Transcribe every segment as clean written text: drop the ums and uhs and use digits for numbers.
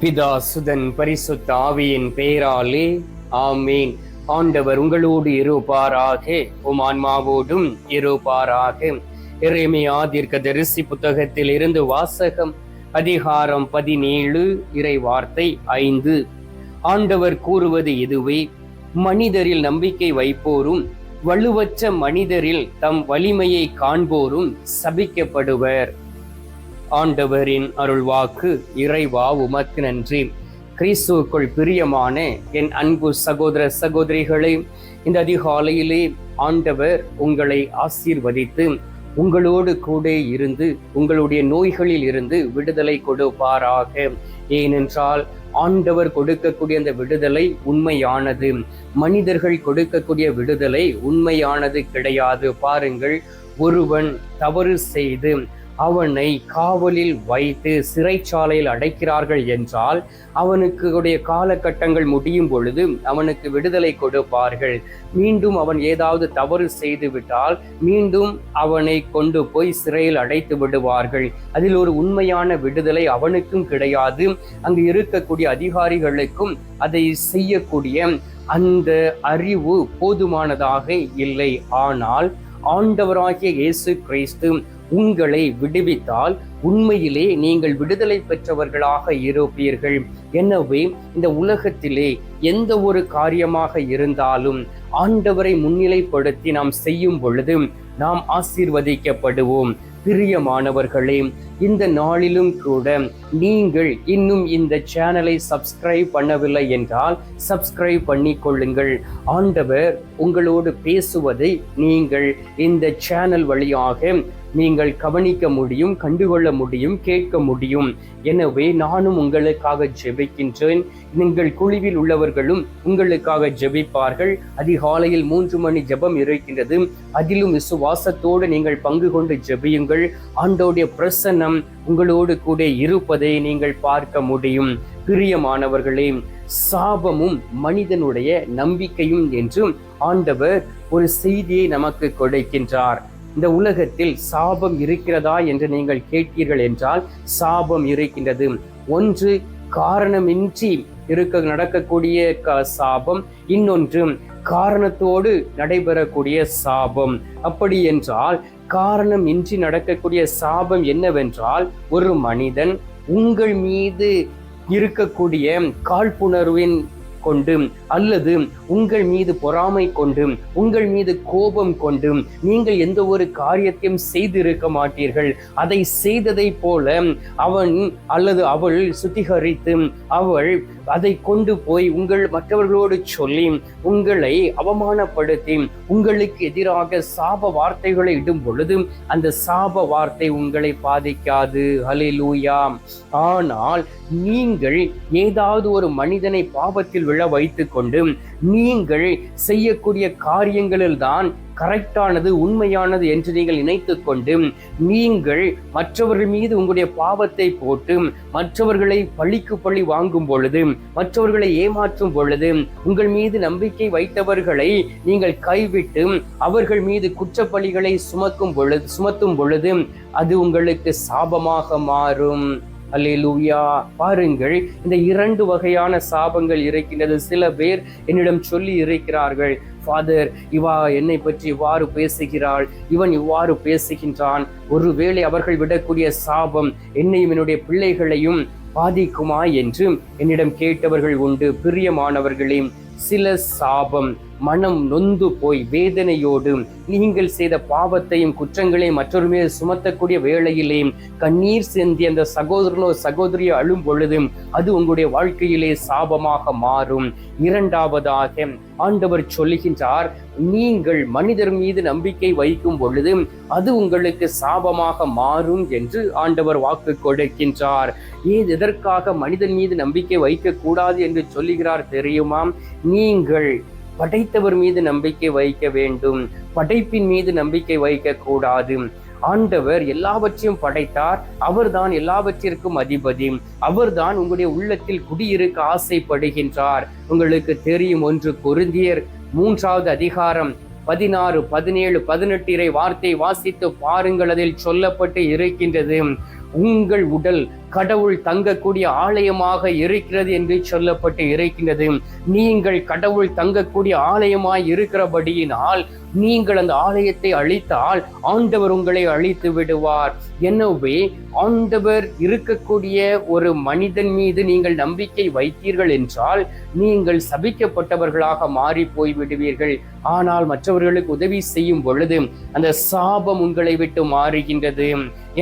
பிதா சுதன் பரிசுத்த ஆவியின் பெயராலே ஆமீன். ஆண்டவர் உங்களோடு இருப்பாராக, உம் ஆன்மாவோடும் இருப்பாராக. எரேமியா தீர்க்கதரிசி புத்தகத்தில் இருந்து வாசகம். அதிகாரம் 17, இறை வார்த்தை 5. ஆண்டவர் கூறுவது இதுவே: மனிதரில் நம்பிக்கை வைப்போரும் வலுவற்ற மனிதரில் தம் வலிமையை காண்போரும் சபிக்கப்படுவர். ஆண்டவரின் அருள்வாக்கு. இறைவா உமக்கு நன்றி. கிறிஸ்துவுக்குள் பிரியமான என் அன்பு சகோதர சகோதரிகளே, இந்த அதிகாலையிலே ஆண்டவர் உங்களை ஆசீர்வதித்து உங்களோடு கூட இருந்து உங்களுடைய நோய்களில் இருந்து விடுதலை கொடுப்பாராக. ஏனென்றால் ஆண்டவர் கொடுக்கக்கூடிய அந்த விடுதலை உண்மையானது. மனிதர்கள் கொடுக்கக்கூடிய விடுதலை உண்மையானது கிடையாது. பாருங்கள், ஒருவன் தவறு செய்து அவனை காவலில் வைத்து சிறைச்சாலையில் அடைக்கிறார்கள் என்றால் அவனுக்கு காலகட்டங்கள் முடியும் பொழுது அவனுக்கு விடுதலை கொடுப்பார்கள். மீண்டும் அவன் ஏதாவது தவறு செய்து விட்டால் மீண்டும் அவனை கொண்டு போய் சிறையில் அடைத்து விடுவார்கள். அதில் ஒரு உண்மையான விடுதலை அவனுக்கும் கிடையாது, அங்கு இருக்கக்கூடிய அதிகாரிகளுக்கும் அதை செய்யக்கூடிய அந்த அறிவு போதுமானதாக இல்லை. ஆனால் ஆண்டவராகிய இயேசு கிறிஸ்து உங்களை விடுவித்தால் உண்மையிலே நீங்கள் விடுதலை பெற்றவர்களாக இருப்பீர்கள். எனவே இந்த உலகத்திலே எந்த ஒரு காரியமாக இருந்தாலும் ஆண்டவரை முன்னிலைப்படுத்தி நாம் செய்யும் பொழுது நாம் ஆசீர்வதிக்கப்படுவோம். பிரியமானவர்களே, இந்த நாளிலும் கூட நீங்கள் இன்னும் இந்த சேனலை சப்ஸ்கிரைப் பண்ணவில்லை என்றால் சப்ஸ்கிரைப் பண்ணி கொள்ளுங்கள். ஆண்டவர் உங்களோடு பேசுவதை நீங்கள் இந்த சேனல் வழியாக நீங்கள் கவனிக்க முடியும், கண்டுகொள்ள முடியும், கேட்க முடியும். எனவே நானும் உங்களுக்காக ஜெபிக்கின்றேன். நீங்கள் குழுவில் உள்ளவர்களும் உங்களுக்காக ஜெபிப்பார்கள். அதிகாலையில் 3 மணி ஜெபம் இருக்கின்றது. அதிலும் விசுவாசத்தோடு நீங்கள் பங்கு கொண்டு ஜெபியுங்கள். ஆண்டவருடைய பிரசன்னம் உங்களோடு கூட இருப்பதை நீங்கள் பார்க்க முடியும். பிரியமானவர்களே, சாபமும் மனிதனுடைய நம்பிக்கையும் என்றும் ஆண்டவர் ஒரு செய்தியை நமக்கு கொடுக்கின்றார். இந்த உலகத்தில் சாபம் இருக்கிறதா என்று நீங்கள் கேட்டீர்கள் என்றால் சாபம் இருக்கின்றது. ஒன்று காரணமின்றி நடக்கக்கூடிய சாபம், இன்னொன்று காரணத்தோடு நடைபெறக்கூடிய சாபம். அப்படி என்றால் காரணம் இன்றி நடக்கக்கூடிய சாபம் என்னவென்றால், ஒரு மனிதன் உங்கள் மீது இருக்கக்கூடிய காழ்ப்புணர்வின் கொண்டு அல்லது உங்கள் மீது பொறாமை கொண்டு உங்கள் மீது கோபம் கொண்டு நீங்கள் எந்த ஒரு காரியத்தையும் செய்திருக்க மாட்டீர்கள். அதை செய்ததை போல அவன் அல்லது அவள் சுத்திகரித்து அவள் அதை கொண்டு போய் மற்றவர்களோடு சொல்லி உங்களை அவமானப்படுத்தி உங்களுக்கு எதிராக சாப வார்த்தைகளை இடும் பொழுது அந்த சாப வார்த்தை உங்களை பாதிக்காது. ஹல்லேலூயா. ஆனால் நீங்கள் ஏதாவது ஒரு மனிதனை பாவத்தில் விழ வைத்துக் கொண்டு நீங்கள் செய்யக்கூடிய காரியங்களில் தான் கரெக்டானது, உண்மையானது என்று நீங்கள் நினைத்து கொண்டு நீங்கள் மற்றவர்கள் மீது உங்களுடைய பாவத்தை போட்டு மற்றவர்களை பழிக்கு பழி வாங்கும் பொழுது, மற்றவர்களை ஏமாற்றும் பொழுது, உங்கள் மீது நம்பிக்கை வைத்தவர்களை நீங்கள் கைவிட்டு அவர்கள் மீது குற்றப்பழிகளை சுமத்தும் பொழுது அது உங்களுக்கு சாபமாக மாறும். அல்லேலூயா. பாருங்கள், இந்த 2 வகையான சாபங்கள் இருக்கின்றது. சில பேர் என்னிடம் சொல்லி இருக்கிறார்கள், ஃபாதர், இவா என்னை பற்றி இவ்வாறு பேசுகிறாள், இவன் இவ்வாறு பேசுகின்றான், ஒருவேளை அவர்கள் விடக்கூடிய சாபம் என்னையும் என்னுடைய பிள்ளைகளையும் பாதிக்குமா என்று என்னிடம் கேட்டவர்கள் உண்டு. பிரியமானவர்களே, சில சாபம் மனம் நொந்து போய் வேதனையோடு நீங்கள் செய்த பாவத்தையும் குற்றங்களையும் மற்றொரு மீது சுமத்தக்கூடிய வேளையிலே கண்ணீர் சிந்தி அந்த சகோதரனோ சகோதரியோ அழும் பொழுது அது உங்களுடைய வாழ்க்கையிலே சாபமாக மாறும். இரண்டாவதாக ஆண்டவர் சொல்லுகின்றார், நீங்கள் மனிதர் மீது நம்பிக்கை வைக்கும் பொழுது அது உங்களுக்கு சாபமாக மாறும் என்று ஆண்டவர் வாக்கு கொடுக்கின்றார். எதற்காக மனிதன் மீது நம்பிக்கை வைக்க கூடாது என்று சொல்லுகிறார் தெரியுமா? நீங்கள் படைத்தவர் மீது நம்பிக்கை வைக்க வேண்டும், படைப்பின் மீது நம்பிக்கை வைக்க கூடாது. ஆண்டவர் எல்லாவற்றையும் படைத்தார், அவர்தான் எல்லாவற்றிற்கும் அதிபதி, அவர்தான் உங்களுடைய உள்ளத்தில் குடியிருக்க ஆசைப்படுகின்றார். உங்களுக்கு தெரியும், 1 கொரிந்தியர் 3வது அதிகாரம் 16, 17, 18 வார்த்தை வாசித்து பாருங்கள். அதில் சொல்லப்பட்டு இருக்கின்றது, உங்கள் உடல் கடவுள் தங்கக்கூடிய ஆலயமாக இருக்கிறது என்று சொல்லப்பட்டு இருக்கின்றது. நீங்கள் கடவுள் தங்கக்கூடிய ஆலயமாய் இருக்கிறபடியினால் நீங்கள் அந்த ஆலயத்தை அழித்தால் ஆண்டவர் உங்களை அழித்து விடுவார். எனவே ஆண்டவர் இருக்கக்கூடிய ஒரு மனிதன் மீது நீங்கள் நம்பிக்கை வைத்தீர்கள் என்றால் நீங்கள் சபிக்கப்பட்டவர்களாக மாறி போய் விடுவீர்கள். ஆனால் மற்றவர்களுக்கு உதவி செய்யும் பொழுது அந்த சாபம் உங்களை விட்டு மாறுகின்றது.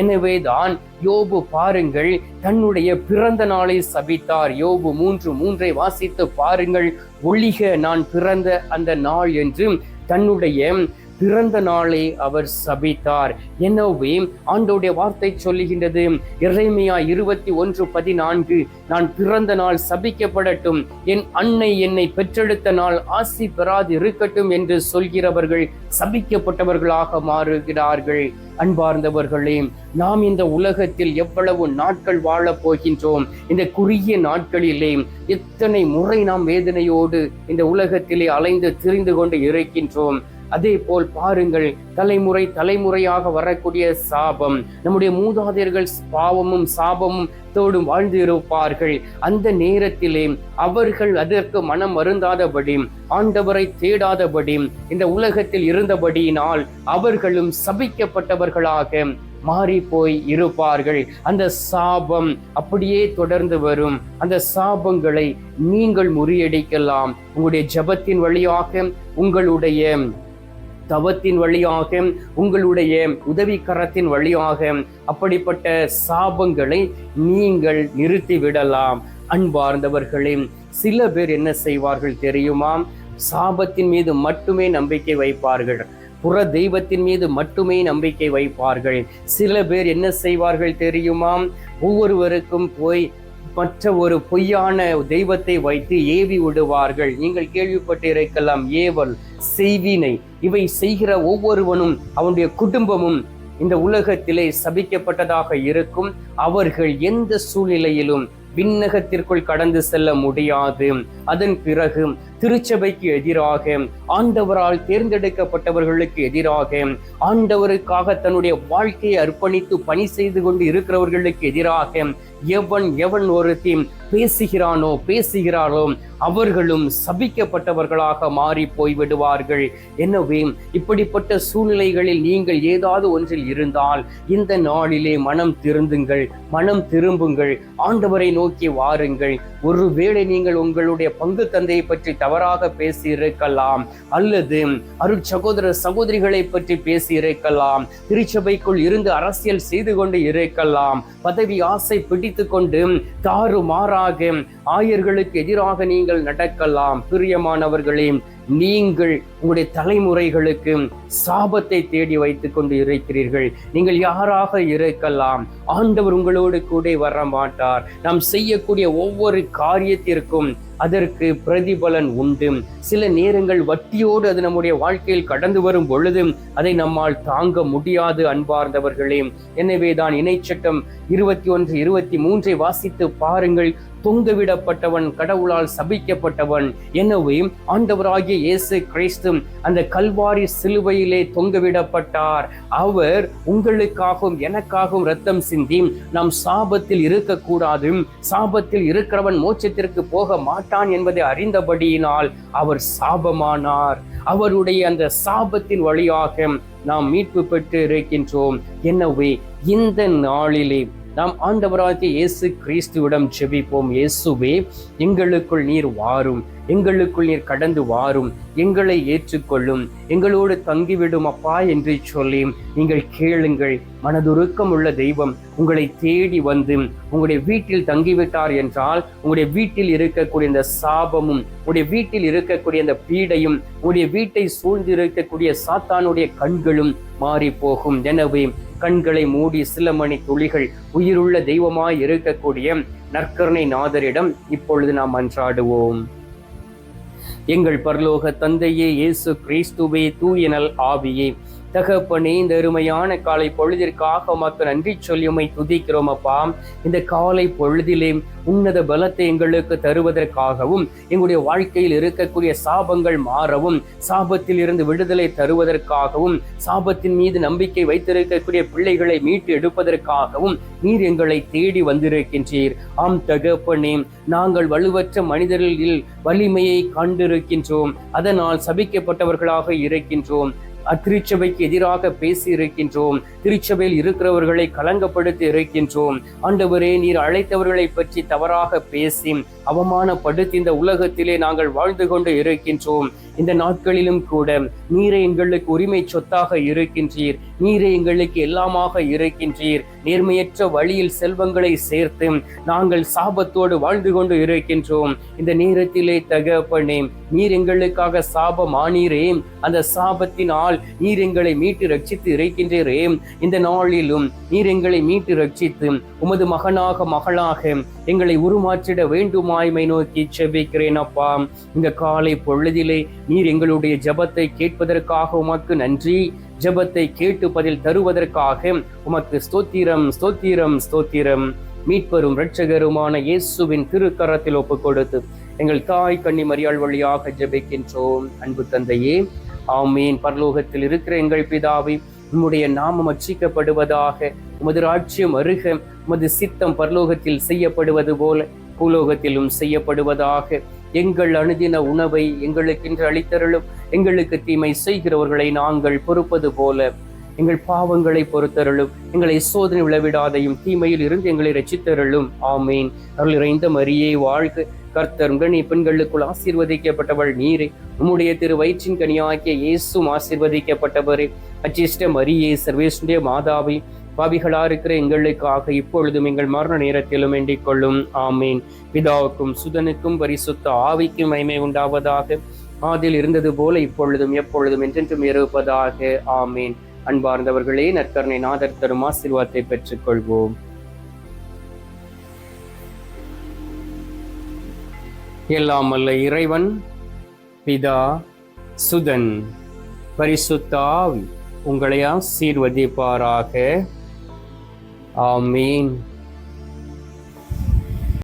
எனவே தான் யோபு பாருங்கள், தன்னுடைய பிறந்த நாளை சபித்தார். யோபு 3:3 வாசித்து பாருங்கள். ஒழிக நான் பிறந்த அந்த நாள் என்று தன்னுடைய பிறந்த நாளை அவர் சபித்தார். எனவே ஆண்டவருடைய வார்த்தை சொல்லுகின்றது, எரேமியா 21:14, நான் பிறந்த நாள் சபிக்கப்படட்டும், என் அன்னை என்னை பெற்றெடுத்த நாள் ஆசி பெறாது இருக்கட்டும் என்று சொல்கிறவர்கள் சபிக்கப்பட்டவர்களாக மாறுகிறார்கள். அன்பார்ந்தவர்களே, நாம் இந்த உலகத்தில் எவ்வளவு நாட்கள் வாழப் போகின்றோம்? இந்த குறுகிய நாட்களிலே எத்தனை முறை நாம் வேதனையோடு இந்த உலகத்திலே அலைந்து திரிந்து கொண்டு இருக்கின்றோம். அதே போல் பாருங்கள், தலைமுறையாக வரக்கூடிய சாபம், நம்முடைய மூதாதையர்கள் பாவமும் சாபமும் தோடும் வாழ்ந்து இருப்பார்கள். அந்த நேரத்திலே அவர்கள் அதற்கு மனம் வருந்தாதபடி, ஆண்டவரை தேடாதபடி இந்த உலகத்தில் இருந்தபடியினால் அவர்களும் சபிக்கப்பட்டவர்களாக மாறி போய் இருப்பார்கள். அந்த சாபம் அப்படியே தொடர்ந்து வரும். அந்த சாபங்களை நீங்கள் முறியடிக்கலாம். உங்களுடைய ஜெபத்தின் வழியாக, உங்களுடைய தவத்தின் வழியாக, உங்களுடைய உதவிக்கரத்தின் வழியாக அப்படிப்பட்ட சாபங்களை நீங்கள் நிறுத்தி விடலாம். அன்பார்ந்தவர்களே, சில பேர் என்ன செய்வார்கள் தெரியுமா? சாபத்தின் மீது மட்டுமே நம்பிக்கை வைப்பார்கள், புற தெய்வத்தின் மீது மட்டுமே நம்பிக்கை வைப்பார்கள். சில பேர் என்ன செய்வார்கள் தெரியுமா? ஒவ்வொருவருக்கும் போய் மற்ற ஒரு பொய்யான தெய்வத்தை வைத்து ஏவி விடுவார்கள். நீங்கள் கேள்விப்பட்டு இருக்கலாம், ஏவல், செய்வினை. இவை செய்கிற ஒவ்வொருவனும் அவனுடைய குடும்பமும் இந்த உலகத்திலே சபிக்கப்பட்டதாக இருக்கும். அவர்கள் எந்த சூழ்நிலையிலும் விண்ணகத்திற்குள் கடந்து செல்ல முடியாது. அதன் பிறகு திருச்சபைக்கு எதிராக, ஆண்டவரால் தேர்ந்தெடுக்கப்பட்டவர்களுக்கு எதிராக, ஆண்டவருக்காக தன்னுடைய வாழ்க்கையை அர்ப்பணித்து பணி செய்து கொண்டு இருக்கிறவர்களுக்கு எதிராக எவன் ஒருத்தி பேசுகிறாரோ அவர்களும் சபிக்கப்பட்டவர்களாக மாறி போய்விடுவார்கள். எனவே இப்படிப்பட்ட சூழ்நிலைகளில் நீங்கள் ஏதாவது ஒன்றில் இருந்தால் இந்த நாளிலே மனம் திரும்புங்கள், ஆண்டவரை நோக்கி வாருங்கள். ஒருவேளை நீங்கள் உங்களுடைய பங்கு தந்தையை பற்றி தவறாக பேசி இருக்கலாம், அல்லது அருட் சகோதர சகோதரிகளை பற்றி பேசி இருக்கலாம், திருச்சபைக்குள் இருந்து அரசியல் செய்து கொண்டு இருக்கலாம், பதவி ஆசை பிடித்து கொண்டு தாறுமாறாக ஆயர்களுக்கு எதிராக நீங்கள் நடக்கலாம். பிரியமானவர்களே, நீங்கள் உங்களுடைய தலைமுறைகளுக்கு சாபத்தை தேடி வைத்துக் கொண்டு இருக்கிறீர்கள். நீங்கள் யாராக இருக்கலாம், ஆண்டவர் உங்களோடு கூட வர மாட்டார். நாம் செய்யக்கூடிய ஒவ்வொரு காரியத்திற்கும் அதற்கு பிரதிபலன் உண்டு. சில நேரங்கள் வட்டியோடு அது நம்முடைய வாழ்க்கையில் கடந்து வரும் பொழுது அதை நம்மால் தாங்க முடியாது. அன்பார்ந்தவர்களே, எனவேதான் இணைச்சட்டம் 21:23 வாசித்து பாருங்கள். தொங்கவிடப்பட்டவன் கடவுளால் சபிக்கப்பட்டவன். எனவே ஆண்டவராகிய இயேசு கிறிஸ்து அந்த கல்வாரி சிலுவையிலே தொங்கவிடப்பட்டார். அவர் உங்களுக்காகவும் எனக்காகவும் இரத்தம் சிந்தி நாம் சாபத்தில் இருக்கக்கூடாது, சாபத்தில் இருக்கிறவன் மோட்சத்திற்கு போக மாட்டான் என்பதை அறிந்தபடியினால் அவர் சாபமானார். அவருடைய அந்த சாபத்தின் வழியாக நாம் மீட்பு பெற்று இருக்கின்றோம். எனவே இந்த நாளிலே நாம் ஆண்டவராகிய இயேசு கிறிஸ்துவிடம் ஜெபிப்போம். இயேசுவே, எங்களுக்குள் நீர் வாரும், எங்களுக்குள் நீர் கடந்து வாரும், எங்களை ஏற்றுக்கொள்ளும், எங்களோடு தங்கிவிடும் அப்பா என்று சொல்லி நீங்கள் கேளுங்கள். மனதுருக்கம் உள்ள தெய்வம் உங்களை தேடி வந்து உங்களுடைய வீட்டில் தங்கிவிட்டார் என்றால் உங்களுடைய வீட்டில் இருக்கக்கூடிய இந்த சாபமும், உங்களுடைய வீட்டில் இருக்கக்கூடிய இந்த பீடையும், உங்களுடைய வீட்டை சூழ்ந்து இருக்கக்கூடிய சாத்தானுடைய கண்களும் மாறி போகும். எனவே கண்களை மூடி சில மணி துளிகள் உயிருள்ள தெய்வமாய் இருக்கக்கூடிய நற்கருணை நாதரிடம் இப்பொழுது நாம் மன்றாடுவோம். எங்கள் பரலோக தந்தையே, இயேசு கிறிஸ்துவே, தூய நல் ஆவியே, தகப்பனே, இந்த அருமையான காலை பொழுதிற்காக உமக்கு நன்றி சொல்லி உம்மை துதிக்கிறோம் அப்பா. இந்த காலை பொழுதிலே உன்னத பலத்தை எங்களுக்கு தருவதற்காகவும், எங்களுடைய வாழ்க்கையில் இருக்கக்கூடிய சாபங்கள் மாறவும், சாபத்தில் இருந்து விடுதலை தருவதற்காகவும், சாபத்தின் மீது நம்பிக்கை வைத்திருக்கக்கூடிய பிள்ளைகளை மீட்டு எடுப்பதற்காகவும் நீர் எங்களை தேடி வந்திருக்கின்றீர். ஆம் தகப்பனே, நாங்கள் வலுவற்ற மனிதர்களில் வலிமையை கண்டிருக்கின்றோம். அதனால் சபிக்கப்பட்டவர்களாக இருக்கின்றோம். திருச்சபைக்கு எதிராக பேசி இருக்கின்றோம். திருச்சபையில் இருக்கிறவர்களை கலங்கப்படுத்தி இருக்கின்றோம். ஆண்டவரே, நீர் அழைத்தவர்களை பற்றி தவறாக பேசி அவமானப்படுத்தி இந்த உலகத்திலே நாங்கள் வாழ்ந்து கொண்டு இருக்கின்றோம். இந்த நாட்களிலும் கூட நீரே எங்களுக்கு உரிமை சொத்தாக இருக்கின்றீர். நீரே எங்களுக்கு எல்லாமாக இருக்கின்றீர். நேர்மையற்ற வழியில் செல்வங்களை சேர்த்து நாங்கள் சாபத்தோடு வாழ்ந்து கொண்டு இருக்கின்றோம். இந்த நேரத்திலே தகப்பனே, நீர் எங்களுக்காக சாபமானீரே. அந்த சாபத்தினால் நீர் எங்களை மீட்டு ரட்சித்து இருக்கின்றீரே. இந்த நாளிலும் நீர் எங்களை மீட்டு ரட்சித்து உமது மகனாக மகளாக எங்களை உருமாற்றிட வேண்டுமாய்மை நோக்கி செபிக்கிறேன் அப்பா. இந்த காலை பொழுதிலே நீர் எங்களுடைய ஜெபத்தை கேட்பதற்காக உமக்கு நன்றி. ஜெபத்தை கேட்டு பதில் தருவதற்காக உமக்கு ஸ்தோத்திரம், ஸ்தோத்திரம், ஸ்தோத்திரம். மீட்பெரும் இரட்சகருமான இயேசுவின் திருக்கரத்தில் ஒப்பு கொடுத்து எங்கள் தாய் கன்னி மரியாள் வழியாக ஜெபிக்கின்றோம். அன்பு தந்தையே, ஆமீன். பரலோகத்தில் இருக்கிற எங்கள் பிதாவே, உம்முடைய நாமம் அர்ச்சிக்கப்படுவதாக. உமது ராஜ்யம் அருக. உமது சித்தம் பரலோகத்தில் செய்யப்படுவது போல பூலோகத்திலும் செய்யப்படுவதாக. எங்கள் அனுதின உணவை எங்களுக்கென்று அளித்தருளும். எங்களுக்கு தீமை செய்கிறவர்களை நாங்கள் பொறுப்பது போல எங்கள் பாவங்களை பொறுத்தருளும். எங்களை சோதனை விளைவிடாதையும் தீமையில் இருந்து எங்களை ரட்சித்தருளும். ஆமீன். அருள் நிறைந்த மரியே வாழ்க. கர்த்தர் கனி பெண்களுக்குள் ஆசீர்வதிக்கப்பட்டவள் நீரே. உம்முடைய திரு வயிற்றின் கனியாகிய இயேசுவும் ஆசீர்வதிக்கப்பட்டவரே. அச்சிஷ்ட மரியே, சர்வேசுடைய மாதாவை, பாவிகளா இருக்கிற எங்களுக்காக இப்பொழுதும் எங்கள் மரண நேரத்திலும் வேண்டிக் கொள்ளும். ஆமீன். பிதாவுக்கும் சுதனுக்கும் பரிசுத்த ஆவிக்கும் மகிமை உண்டாவதாக. ஆதில் இருந்தது போல இப்பொழுதும் எப்பொழுதும் என்றென்றும் இருப்பதாக. ஆமீன். அன்பார்ந்தவர்களே, நற்கருணை நாதர் தரும் ஆசீர்வாதத்தை பெற்றுக் கொள்வோம். எல்லாம் வல்ல இறைவன் பிதா, சுதன், பரிசுத்த ஆவி உங்களை ஆசீர்வதிப்பாராக. ஆமீன்.